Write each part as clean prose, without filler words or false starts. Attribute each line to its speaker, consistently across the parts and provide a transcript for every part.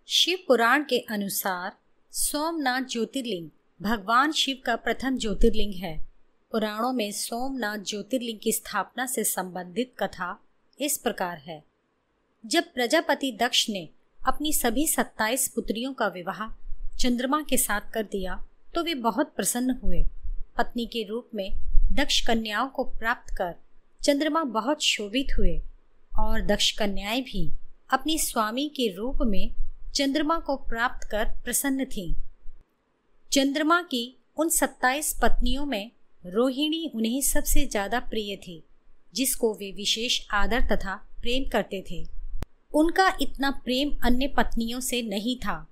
Speaker 1: शिव पुराण के अनुसार सोमनाथ ज्योतिर्लिंग भगवान शिव का प्रथम ज्योतिर्लिंग है। पुराणों में सोमनाथ ज्योतिर्लिंग की स्थापना से संबंधित कथा इस प्रकार है। जब प्रजापति दक्ष ने अपनी सभी 27 पुत्रियों का विवाह चंद्रमा के साथ कर दिया तो वे बहुत प्रसन्न हुए। पत्नी के रूप में दक्ष कन्याओं को प्राप्त कर चंद्रमा बहुत शोभित हुए और दक्ष कन्याएं भी अपनी स्वामी के रूप में चंद्रमा को प्राप्त कर प्रसन्न थीं। चंद्रमा की उन 27 पत्नियों में रोहिणी उन्हें सबसे ज्यादा प्रिय थी, जिसको वे विशेष आदर तथा प्रेम करते थे। उनका इतना प्रेम अन्य पत्नियों से नहीं था।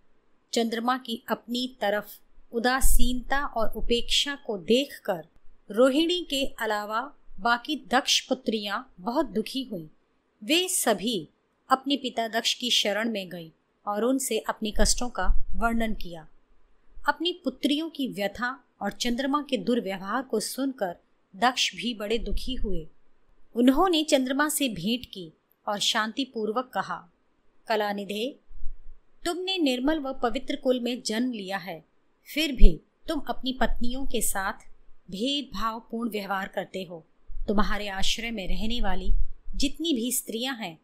Speaker 1: चंद्रमा की अपनी तरफ उदासीनता और उपेक्षा को देखकर रोहिणी के अलावा बाकी दक्ष पुत्रियां बहुत दुखी हुईं। वे सभी अपने पिता दक्ष की शरण में गईं और उनसे अपने कष्टों का वर्णन किया। अपनी पुत्रियों की व्यथा और चंद्रमा के दुर्व्यवहार को सुनकर दक्ष भी बड़े दुखी हुए। उन्होंने चंद्रमा से भेंट की और शांतिपूर्वक कहा, कलानिधे, तुमने निर्मल व पवित्र कुल में जन्म लिया है, फिर भी तुम अपनी पत्नियों के साथ भेदभावपूर्ण व्यवहार करते हो। तुम्हारे आश्रय में रहने वाली जितनी भी स्त्रियां हैं,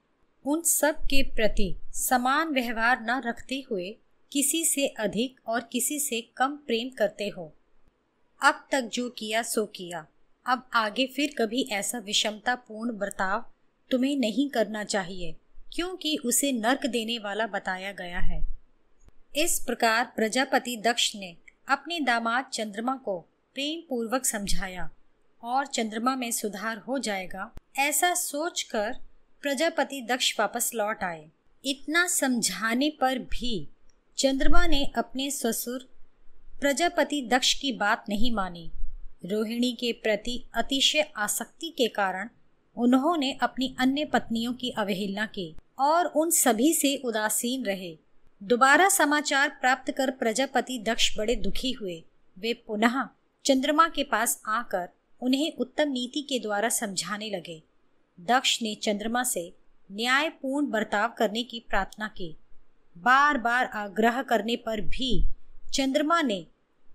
Speaker 1: उन सब के प्रति समान व्यवहार न रखते हुए किसी से अधिक और किसी से कम प्रेम करते हो। अब तक जो किया सो किया, अब आगे फिर कभी ऐसा विषमतापूर्ण बर्ताव तुम्हें नहीं करना चाहिए, क्योंकि उसे नर्क देने वाला बताया गया है। इस प्रकार प्रजापति दक्ष ने अपने दामाद चंद्रमा को प्रेम पूर्वक समझाया और चंद्रमा में सुधार हो जाएगा, ऐसा सोचकर प्रजापति दक्ष वापस लौट आए। इतना समझाने पर भी चंद्रमा ने अपने ससुर प्रजापति दक्ष की बात नहीं मानी। रोहिणी के प्रति अतिशय आसक्ति के कारण उन्होंने अपनी अन्य पत्नियों की अवहेलना की और उन सभी से उदासीन रहे। दोबारा समाचार प्राप्त कर प्रजापति दक्ष बड़े दुखी हुए। वे पुनः चंद्रमा के पास आकर उन्हें उत्तम नीति के द्वारा समझाने लगे। दक्ष ने चंद्रमा से न्यायपूर्ण बर्ताव करने की प्रार्थना की। बार बार आग्रह करने पर भी चंद्रमा ने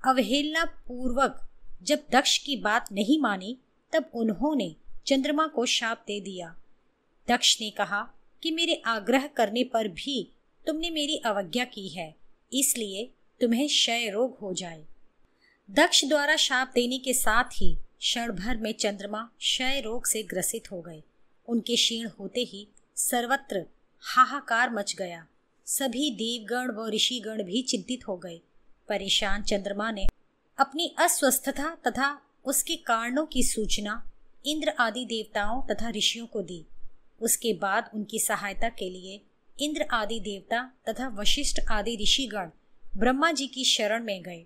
Speaker 1: अवहेलना पूर्वक जब दक्ष की बात नहीं मानी, तब उन्होंने चंद्रमा को शाप दे दिया। दक्ष ने कहा कि मेरे आग्रह करने पर भी तुमने मेरी अवज्ञा की है, इसलिए तुम्हें क्षय रोग हो जाए। दक्ष द्वारा शाप देने के साथ ही क्षण भर में चंद्रमा क्षय रोग से ग्रसित हो गए। उनके क्षीण होते ही सर्वत्र हाहाकार मच गया। सभी देवगण व ऋषिगण भी चिंतित हो गए। परेशान चंद्रमा ने अपनी अस्वस्थता तथा उसके कारणों की सूचना इंद्र आदि देवताओं तथा ऋषियों को दी। उसके बाद उनकी सहायता के लिए इंद्र आदि देवता तथा वशिष्ठ आदि ऋषिगण ब्रह्मा जी की शरण में गए।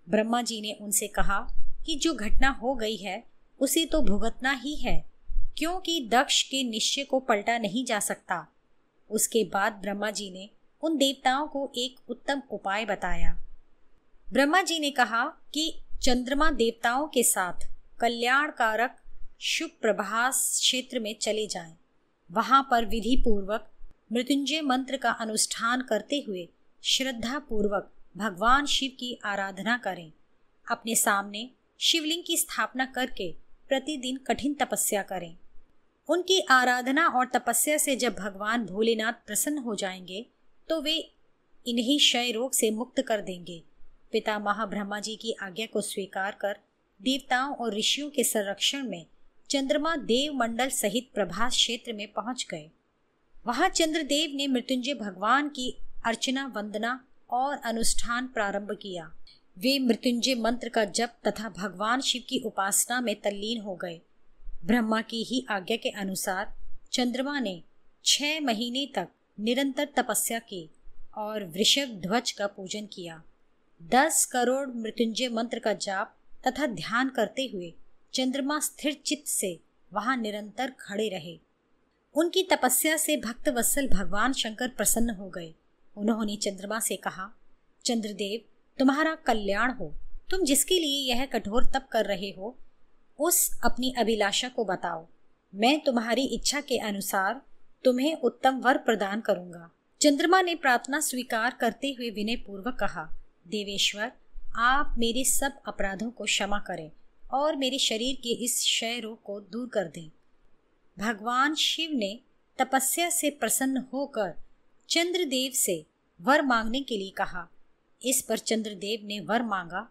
Speaker 1: ब्रह्मा जी ने उनसे कहा कि जो घटना हो गई है उसे तो भुगतना ही है, क्योंकि दक्ष के निश्चय को पलटा नहीं जा सकता। उसके बाद ब्रह्मा जी ने उन देवताओं को एक उत्तम उपाय बताया। ब्रह्मा जी ने कहा कि चंद्रमा देवताओं के साथ कल्याणकारक शुभ प्रभास क्षेत्र में चले जाएं। वहां पर विधि पूर्वक मृत्युंजय मंत्र का अनुष्ठान करते हुए श्रद्धा पूर्वक भगवान शिव की आराधना करें। अपने सामने शिवलिंग की स्थापना करके प्रतिदिन कठिन तपस्या करें। उनकी आराधना और तपस्या से जब भगवान भोलेनाथ प्रसन्न हो जाएंगे तो वे इन्हीं क्षय रोग से मुक्त कर देंगे। पितामह ब्रह्मा जी की आज्ञा को स्वीकार कर देवताओं और ऋषियों के संरक्षण में चंद्रमा देव मंडल सहित प्रभास क्षेत्र में पहुंच गए। वहां चंद्रदेव ने मृत्युंजय भगवान की अर्चना, वंदना और अनुष्ठान प्रारंभ किया। वे मृत्युंजय मंत्र का जप तथा भगवान शिव की उपासना में तल्लीन हो गए। ब्रह्मा की ही आज्ञा के अनुसार चंद्रमा ने 6 महीने तक निरंतर तपस्या की और वृषभ ध्वज का पूजन किया। 10 करोड़ मृत्युंजय मंत्र का जाप तथा ध्यान करते हुए चंद्रमा स्थिर चित्त से वहां निरंतर खड़े रहे। उनकी तपस्या से भक्तवत्सल भगवान शंकर प्रसन्न हो गए। उन्होंने चंद्रमा से कहा, चंद्रदेव, तुम्हारा कल्याण हो। तुम जिसके लिए यह कठोर तप कर रहे हो, उस अपनी अभिलाषा को बताओ। मैं तुम्हारी इच्छा के अनुसार तुम्हें उत्तम वर प्रदान करूंगा। चंद्रमा ने प्रार्थना स्वीकार करते हुए विनय पूर्वक कहा, देवेश्वर, आप मेरे सब अपराधों को क्षमा करें और मेरे शरीर के इस क्षय रोग को दूर कर दें। भगवान शिव ने तपस्या से प्रसन्न होकर चंद्रदेव से वर मांगने के लिए कहा। इस पर चंद्रदेव ने वर मांगा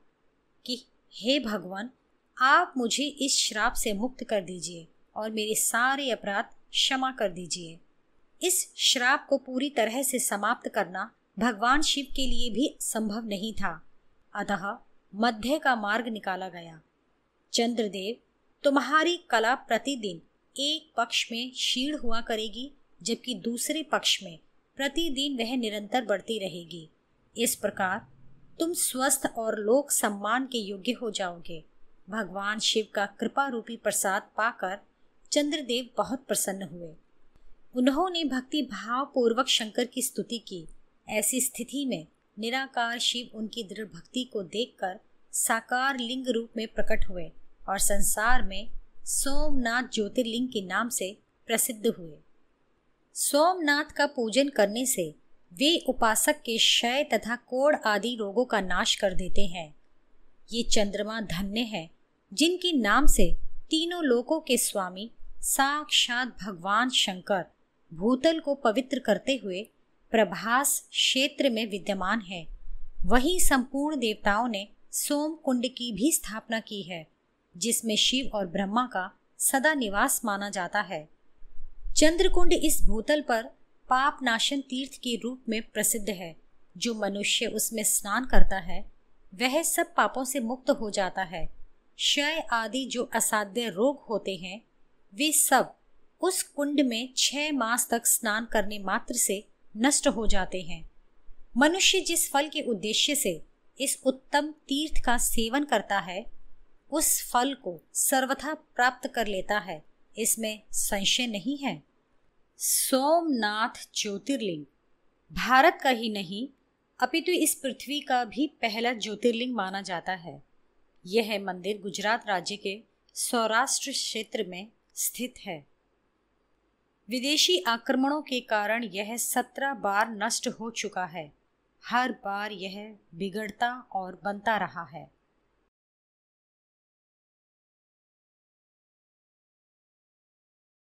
Speaker 1: कि हे भगवान, आप मुझे इस श्राप से मुक्त कर दीजिए और मेरे सारे अपराध क्षमा कर दीजिए। इस श्राप को पूरी तरह से समाप्त करना भगवान शिव के लिए भी संभव नहीं था, अतः मध्य का मार्ग निकाला गया। चंद्रदेव, तुम्हारी कला प्रतिदिन एक पक्ष में क्षीण हुआ करेगी, जबकि दूसरे पक्ष में प्रतिदिन वह निरंतर बढ़ती रहेगी। इस प्रकार तुम स्वस्थ और लोक सम्मान के योग्य हो जाओगे। भगवान शिव का कृपा रूपी प्रसाद पाकर चंद्रदेव बहुत प्रसन्न हुए। उन्होंने भक्ति भाव पूर्वक शंकर की स्तुति की। ऐसी स्थिति में निराकार शिव उनकी दृढ़ भक्ति को देखकर साकार लिंग रूप में प्रकट हुए और संसार में सोमनाथ ज्योतिर्लिंग के नाम से प्रसिद्ध हुए। सोमनाथ का पूजन करने से वे उपासक के क्षय तथा कोढ़ आदि रोगों का नाश कर देते हैं। ये चंद्रमा धन्य है जिनके नाम से तीनों लोकों के स्वामी साक्षात भगवान शंकर भूतल को पवित्र करते हुए प्रभास क्षेत्र में विद्यमान है। वहीं संपूर्ण देवताओं ने सोम कुंड की भी स्थापना की है, जिसमें शिव और ब्रह्मा का सदा निवास माना जाता है। चंद्रकुंड इस भूतल पर पाप नाशन तीर्थ के रूप में प्रसिद्ध है। जो मनुष्य उसमें स्नान करता है वह सब पापों से मुक्त हो जाता है। क्षय आदि जो असाध्य रोग होते हैं वे सब उस कुंड में 6 मास तक स्नान करने मात्र से नष्ट हो जाते हैं। मनुष्य जिस फल के उद्देश्य से इस उत्तम तीर्थ का सेवन करता है उस फल को सर्वथा प्राप्त कर लेता है, इसमें संशय नहीं है। सोमनाथ ज्योतिर्लिंग भारत का ही नहीं अपितु इस पृथ्वी का भी पहला ज्योतिर्लिंग माना जाता है। यह मंदिर गुजरात राज्य के सौराष्ट्र क्षेत्र में स्थित है। विदेशी आक्रमणों के कारण यह 17 बार नष्ट हो चुका है। हर बार यह बिगड़ता और बनता रहा है।